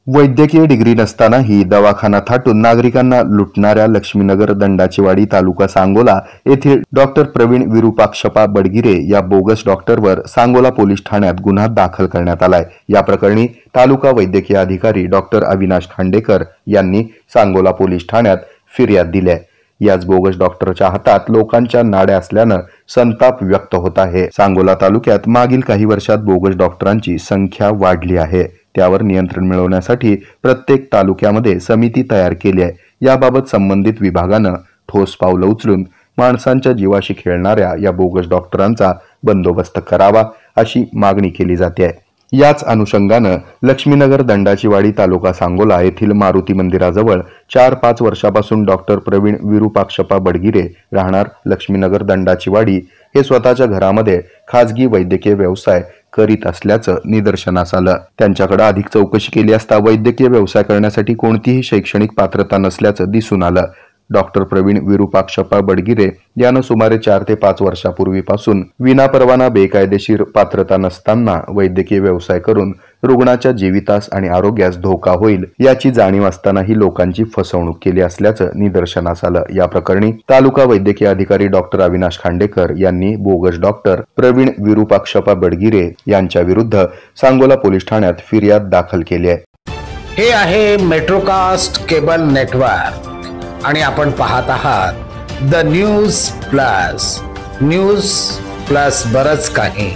वैद्यकीय डिग्री नसतानाही दवाखाना थाटून नागरिकांना लुटणाऱ्या लक्ष्मीनगर दंडाचीवाडी तालुका सांगोला येथील डॉक्टर प्रवीण विरुपाक्षपा बडगिरे या बोगस डॉक्टरवर सांगोला पोलीस ठाण्यात गुन्हा दाखल करण्यात आलाय। या प्रकरणी तालुका वैद्यकीय अधिकारी डॉक्टर अविनाश खांडेकर यांनी सांगोला पोलीस ठाण्यात फिर्याद दिली आहे। याच बोगस डॉक्टरच्या हातात लोकांच्या नाड्या असल्यानं संताप व्यक्त होत आहे। सांगोला तालुक्यात मागील काही वर्षात बोगस डॉक्टरांची संख्या वाढली आहे। त्यावर नियंत्रण मिळवण्यासाठी प्रत्येक तालुक्यामध्ये समिती तयार केली आहे। याबाबत संबंधित विभागानं ठोस पावलं उचलून माणसांच्या जीवाशी खेळणाऱ्या या बोगस डॉक्टरांचा बंदोबस्त करावा अशी मागणी केली जाते आहे। याच अनुषंगानं लक्ष्मीनगर दंडाचीवाडी तालुका सांगोला येथील मारुती मंदिराजवळ 4-5 वर्षापासून डॉक्टर प्रवीण विरुपाक्षपा बडगिरे राहणार लक्ष्मीनगर दंडाचीवाडी हे स्वतःच्या घरामध्ये खाजगी वैद्यकीय व्यवसाय करीत असल्याचं निदर्शनास आलं। त्यांच्याकडे अधिक चौकशी केली असता वैद्यकीय व्यवसाय करण्यासाठी कोणतीही शैक्षणिक पात्रता नसल्याचं दिसून आलं। डॉक्टर प्रवीण विरुपाक्षपा बडगिरे यानं सुमारे 4 ते 5 वर्षापूर्वीपासून विनापरवाना बेकायदेशीर पात्रता नसताना वैद्यकीय व्यवसाय करून रुग्णाच्या जीवितास आणि आरोग्यास धोका होईल याची जाणीव असतानाही लोकांची फसवणूक केली असल्याचं निदर्शनास आलं। या प्रकरणी तालुका वैद्यकीय अधिकारी डॉक्टर अविनाश खांडेकर यांनी बोगस डॉक्टर प्रवीण विरुपाक्षपा बडगिरे यांच्या विरुद्ध सांगोला पोलीस ठाण्यात फिर्याद दाखल केली आहे। हे आहे मेट्रोकास्ट केबल नेटवर्क आणि आपण पाहत आहात द न्यूज प्लस बरच काही।